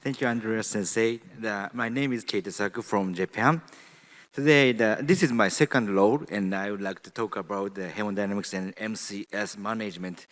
Thank you, Andrea Sensei. My name is Keita Saku from Japan. Today, this is my second role, and I would like to talk about the hemodynamics and MCS management.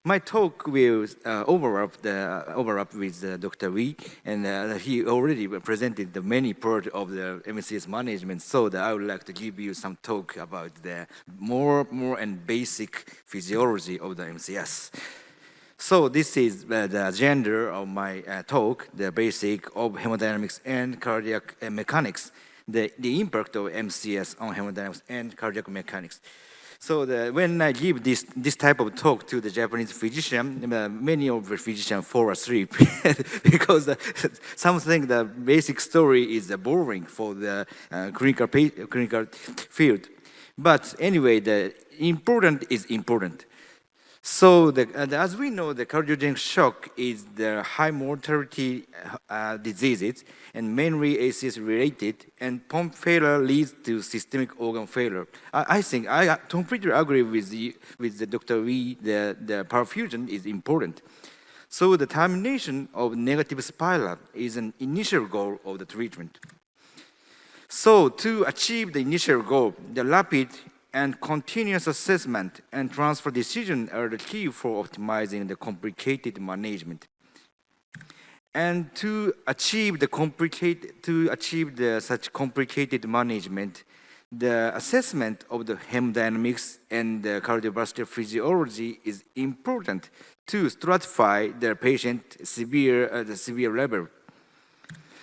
My talk will overlap with Dr. Wee, and he already presented the many part of the MCS management. So I would like to give you some talk about the more and basic physiology of the MCS. So this is the agenda of my talk, the basic of hemodynamics and cardiac mechanics, the impact of MCS on hemodynamics and cardiac mechanics. So when I give this type of talk to the Japanese physician, many of the physicians fall asleep because something the basic story is boring for the clinical field. But anyway, the important is important. So as we know, the cardiogenic shock is the high mortality diseases and mainly ACS related, and pump failure leads to systemic organ failure. I think I completely agree with the Dr. Wee. The perfusion is important. So the termination of negative spiral is an initial goal of the treatment. So to achieve the initial goal, the rapid and continuous assessment and transfer decision are the key for optimizing the complicated management. And to achieve such complicated management, the assessment of the hemodynamics and the cardiovascular physiology is important to stratify the patient the severe level.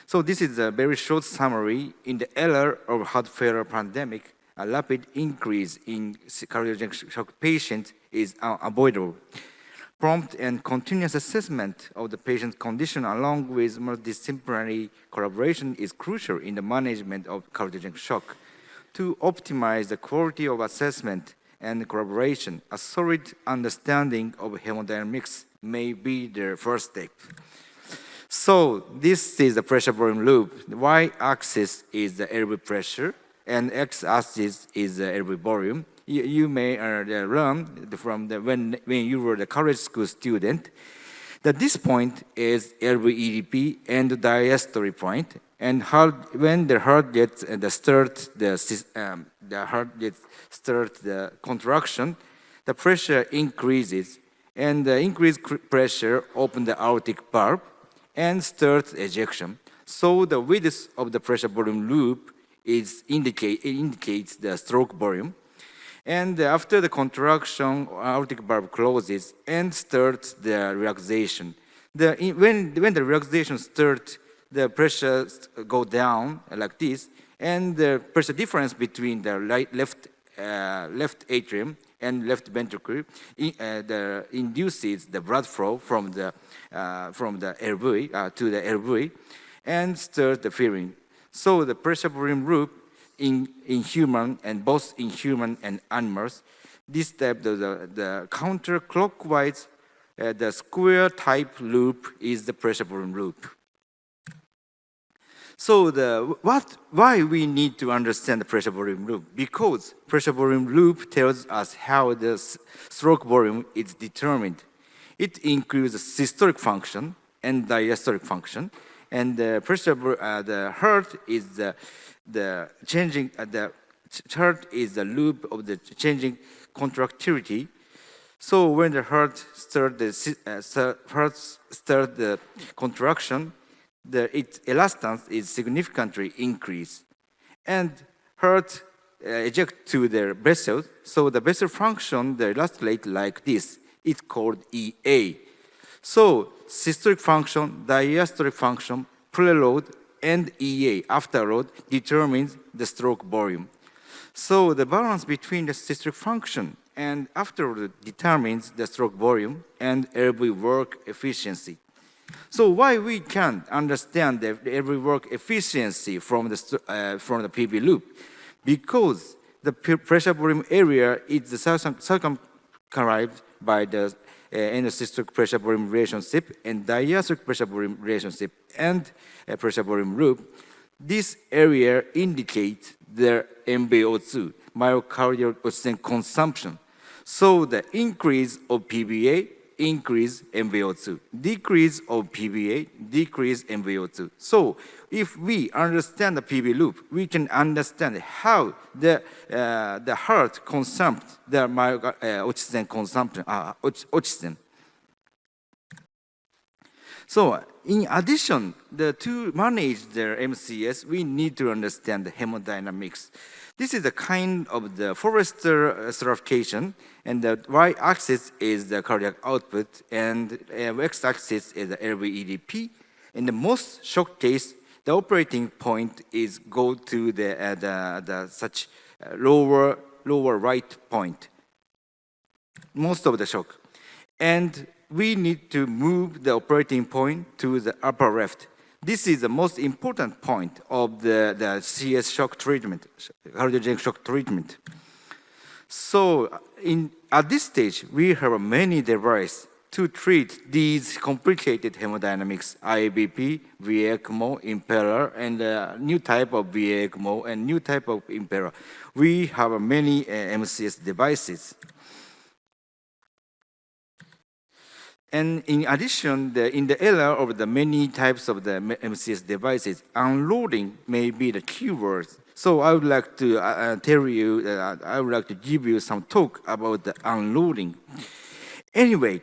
So this is a very short summary. In the era of heart failure pandemic, a rapid increase in cardiogenic shock patients is unavoidable. Prompt and continuous assessment of the patient's condition along with multidisciplinary collaboration is crucial in the management of cardiogenic shock. To optimize the quality of assessment and collaboration, a solid understanding of hemodynamics may be the first step. So this is the pressure volume loop. The y-axis is the airway pressure, and x-axis is the airway volume. You may learn from when you were the college school student that this point is airway EDP and the diastole point. And when the heart gets the contraction, the pressure increases, and the increased pressure opens the aortic valve and starts ejection. So the width of the pressure volume loop indicates the stroke volume. And after the contraction, aortic valve closes and starts the relaxation. When the relaxation starts, the pressure go down like this, and the pressure difference between the left atrium and left ventricle induces the blood flow from the airway to the airway and stirs the filling. So the pressure volume loop in human and both in human and animals, this type the counterclockwise the square type loop is the pressure volume loop. So why we need to understand the pressure volume loop? Because pressure volume loop tells us how the stroke volume is determined. It includes systolic function and diastolic function, and the heart is the loop of the changing contractility. So when the heart starts the contraction, its elastance is significantly increased, and heart eject to the vessels. So the vessel function, the elastolate like this. It's called EA. So systolic function, diastolic function, preload, and EA afterload determines the stroke volume. So the balance between the systolic function and afterload determines the stroke volume and airway work efficiency. So why we can't understand the airway work efficiency from the PV loop? Because the pressure volume area is circumscribed by the endosystolic pressure volume relationship and diastolic pressure volume relationship and pressure volume loop. This area indicates the MbO2, myocardial oxygen consumption. So the increase of PVA increase MVO2. Decrease of PVA, decrease MVO2. So if we understand the PV loop, we can understand how the heart consumes the oxygen consumption, oxygen. So in addition, to manage their MCS, we need to understand the hemodynamics. This is the kind of the Forrester stratification, and the y-axis is the cardiac output, and x-axis is the LVEDP. In the most shock case, the operating point is go to the such lower right point. Most of the shock, and we need to move the operating point to the upper left. This is the most important point of the CS shock treatment, cardiogenic shock treatment. So at this stage, we have many devices to treat these complicated hemodynamics, IABP, VA ECMO, impeller, and a new type of VA ECMO and new type of impeller. We have many MCS devices. And in addition, in the era of the many types of the MCS devices, unloading may be the keyword. So I would like to tell you, I would like to give you some talk about the unloading. Anyway,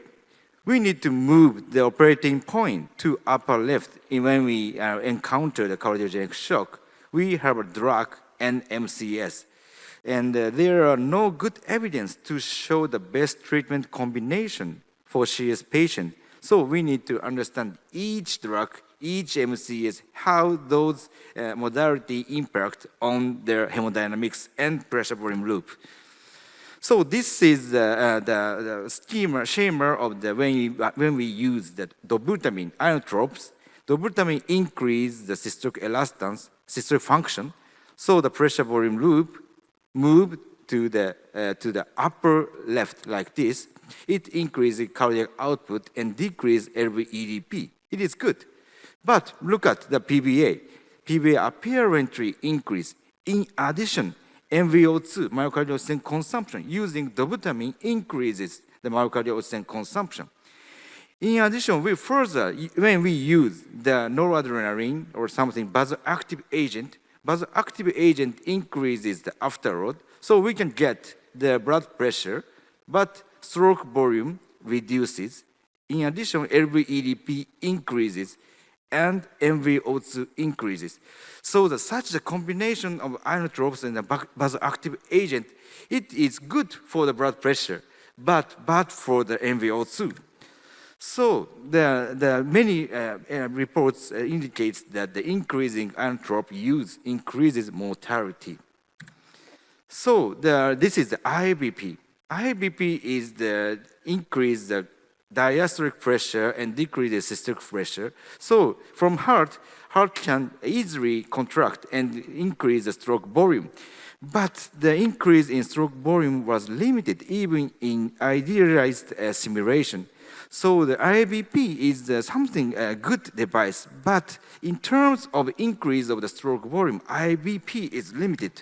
we need to move the operating point to upper left when we encounter the cardiogenic shock. We have a drug and MCS. And there are no good evidence to show the best treatment combination for CS patient. So we need to understand each drug, each MCS, how those modality impact on their hemodynamics and pressure volume loop. So this is the schema of the when we use the dobutamine inotropes. Dobutamine increase the systolic elastance, systolic function. So the pressure volume loop move to the upper left like this. It increases cardiac output and decreases LVEDP. It is good. But look at the PVA. PVA apparently increase. In addition, MVO2, myocardial oxygen consumption, using dobutamine increases the myocardial oxygen consumption. In addition, when we use the noradrenaline or something vasoactive agent increases the afterload, so we can get the blood pressure, but stroke volume reduces. In addition, LVEDP increases and MVO2 increases. So such a combination of inotropes and the vasoactive agent, it is good for the blood pressure, but bad for the MVO2. So the many reports indicates that the increasing inotrope use increases mortality. So this is the IABP. IABP is the increase the diastolic pressure and decrease the systolic pressure. So from heart can easily contract and increase the stroke volume. But the increase in stroke volume was limited even in idealized simulation. So the IABP is something a good device, but in terms of increase of the stroke volume, IABP is limited.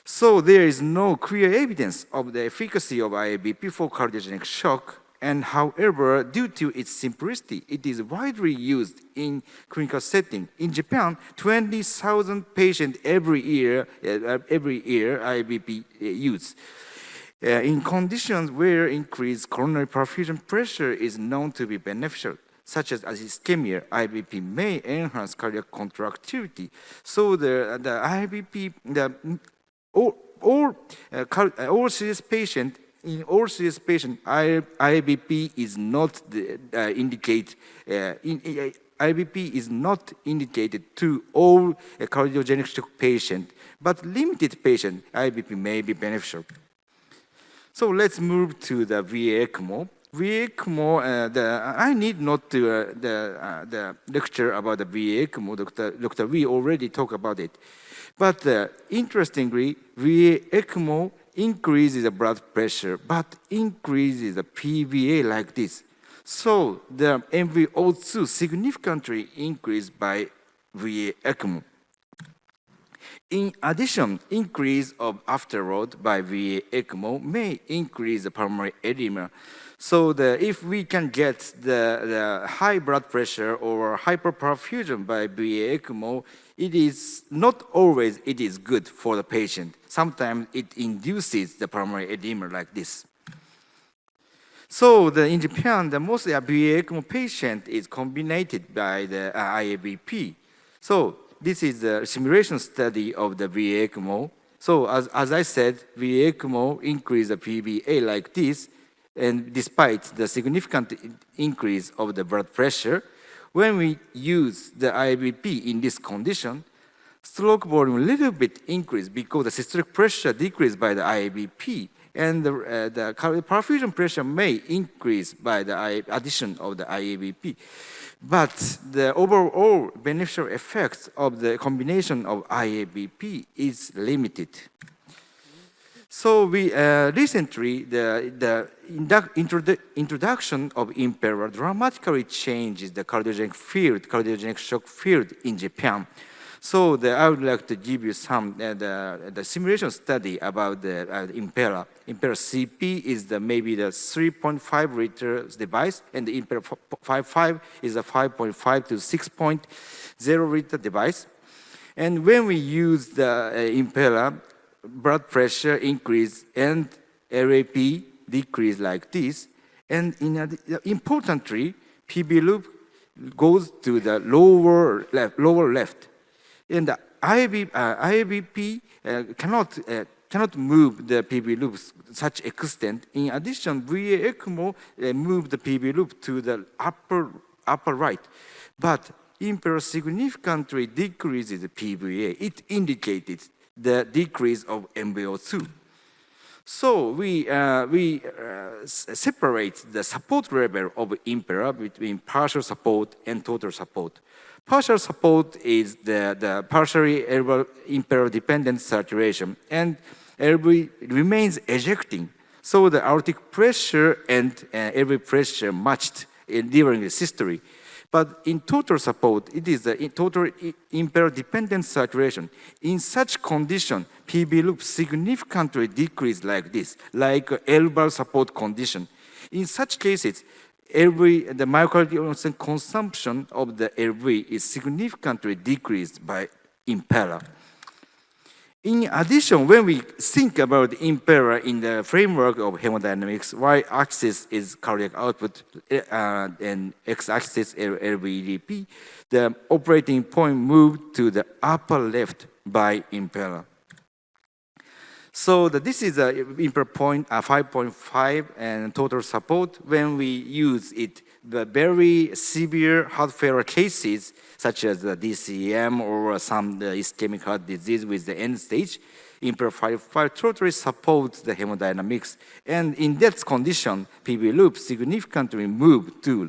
So there is no clear evidence of the efficacy of IABP for cardiogenic shock, and however, due to its simplicity, it is widely used in clinical setting. In Japan, 20,000 patients every year IABP use. In conditions where increased coronary perfusion pressure is known to be beneficial, such as ischemia, IABP may enhance cardiac contractility. So the IABP, all serious patient, in all serious patients, IABP is not IABP is not indicated to all cardiogenic shock patients, but limited patient IABP may be beneficial. So let's move to the VA ECMO. VA ECMO, I need not to the lecture about the VA ECMO. Dr. We already talked about it. But interestingly, VA ECMO increases the blood pressure, but increases the PVA like this. So the MVO2 significantly increased by VA ECMO. In addition, increase of afterload by VA ECMO may increase the pulmonary edema. So if we can get the high blood pressure or hyperperfusion by VA ECMO, it is not always it is good for the patient. Sometimes it induces the pulmonary edema like this. So in Japan, the most VA ECMO patient is combined by the IABP. So this is a simulation study of the VA ECMO. So as I said, VA ECMO increase the PBA like this, and despite the significant increase of the blood pressure, when we use the IABP in this condition, stroke volume a little bit increased because the systolic pressure decreased by the IABP, and the perfusion pressure may increase by the addition of the IABP. But the overall beneficial effects of the combination of IABP is limited. So we recently, the introduction of Impera dramatically changes the cardiogenic shock field in Japan. So I would like to give you some the simulation study about the Impera. Impera CP is maybe the 3.5 liter device, and the Impera 5.5 is a 5.5 to 6.0 liter device. And when we use the Impera, blood pressure increase and LAP decrease like this. And importantly, PB loop goes to the lower left. And the IABP cannot move the PB loops such extent. In addition, VA ECMO moved the PB loop to the upper right. But Impera significantly decreases the PBA. It indicated the decrease of MVO2. So we separate the support level of Impera between partial support and total support. Partial support is the partially Impera dependent saturation, and LV remains ejecting. So the aortic pressure and LV pressure matched during the systole. But in total support, it is the total Impera dependent saturation. In such condition, PB loop significantly decrease like this, like LVAR support condition. In such cases, the myocardial consumption of the LV is significantly decreased by Impera. In addition, when we think about Impera in the framework of hemodynamics, y-axis is cardiac output and x-axis LVEDP, the operating point moved to the upper left by Impera. So this is a Impera point 5.5 and total support. When we use it, the very severe heart failure cases, such as the DCM or some ischemic heart disease with the end stage, Impera 5.5 totally supports the hemodynamics. And in that condition, PB loop significantly moved to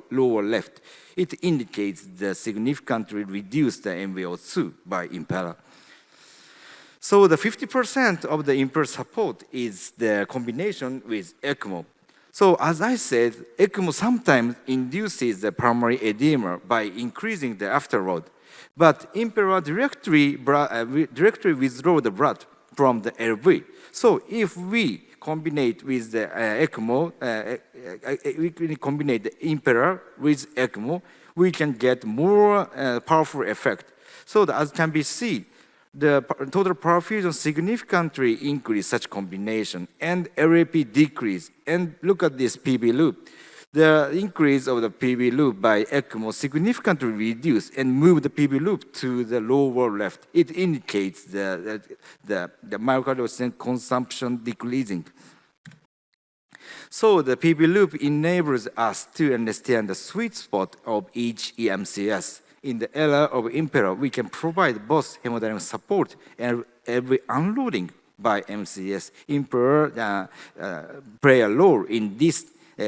lower left. It indicates the significantly reduced the MVO2 by Impera. So the 50% of the Impera support is the combination with ECMO. So as I said, ECMO sometimes induces the pulmonary edema by increasing the afterload. But Impera directly withdraw the blood from the LV. So if we combine with the ECMO, we combine the Impera with ECMO, we can get more powerful effect. So as can be seen, the total perfusion significantly increase such combination, and LAP decrease. And look at this PB loop. The increase of the PB loop by ECMO significantly reduced and moved the PB loop to the lower left. It indicates the myocardial consumption decreasing. So the PB loop enables us to understand the sweet spot of each MCS. In the era of Impera, we can provide both hemodynamic support and every unloading by MCS. Impera play a role in this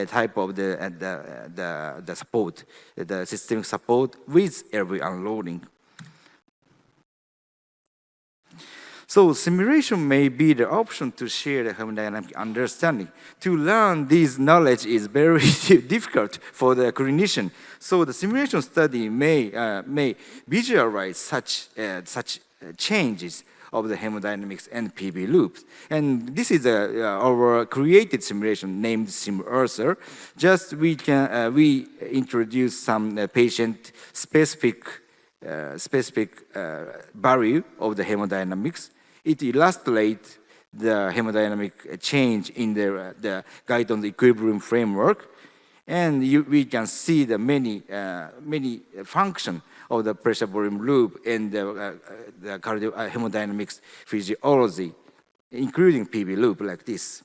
type of the support, the systemic support with every unloading. So simulation may be the option to share the hemodynamic understanding. To learn this knowledge is very difficult for the clinician. So the simulation study may visualize such changes of the hemodynamics and PB loops. And this is our created simulation named SimUrsor. Just we introduce some patient-specific value of the hemodynamics. It illustrates the hemodynamic change in the guidance equilibrium framework. And we can see the many functions of the pressure volume loop and the hemodynamics physiology, including PV loop like this.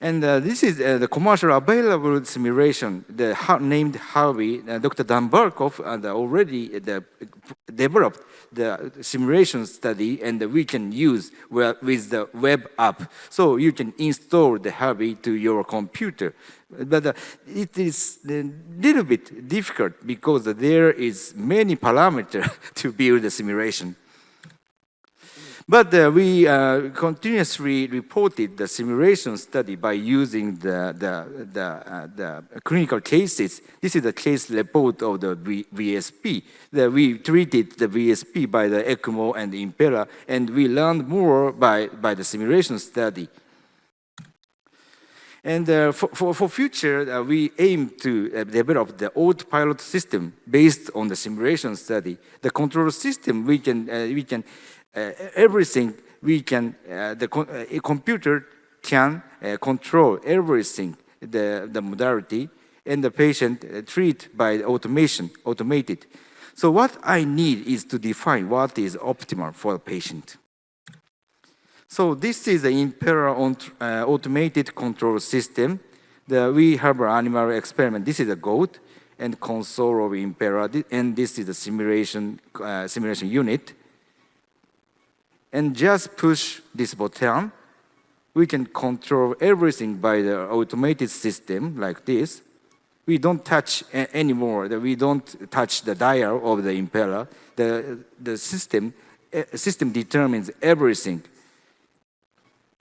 And this is the commercial available simulation, named Harvey. Dr. Dan Barkov already developed the simulation study, and we can use with the web app. So you can install the Harvey to your computer. But it is a little bit difficult because there is many parameters to build the simulation. But we continuously reported the simulation study by using the clinical cases. This is the case report of the VSP. We treated the VSP by the ECMO and the impeller, and we learned more by the simulation study. And for future, we aim to develop the autopilot system based on the simulation study. The control system, everything we can, a computer can control everything, the modality, and the patient treat by automated. So what I need is to define what is optimal for the patient. So this is the impeller automated control system. We have an animal experiment. This is a goat and console of impeller, and this is the simulation unit. And just push this button, we can control everything by the automated system like this. We don't touch anymore. We don't touch the dial of the impeller. The system determines everything.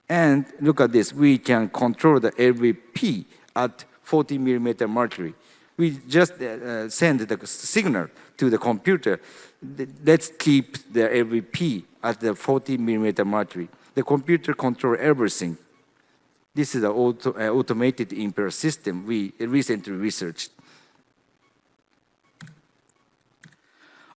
And look at this. We can control the LVP at 40 millimeter mercury. We just send the signal to the computer. Let's keep the LVP at the 40 millimeter mercury. The computer controls everything. This is an automated impeller system we recently researched.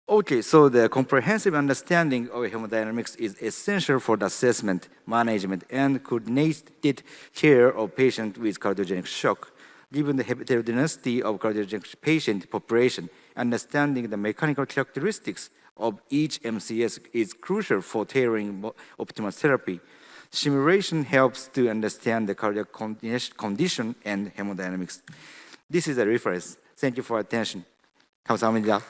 Okay, so the comprehensive understanding of hemodynamics is essential for the assessment, management, and coordinated care of patients with cardiogenic shock. Given the heterogeneity of cardiogenic patient population, understanding the mechanical characteristics of each MCS is crucial for tailoring optimal therapy. Simulation helps to understand the cardiac condition and hemodynamics. This is a reference. Thank you for your attention. 감사합니다.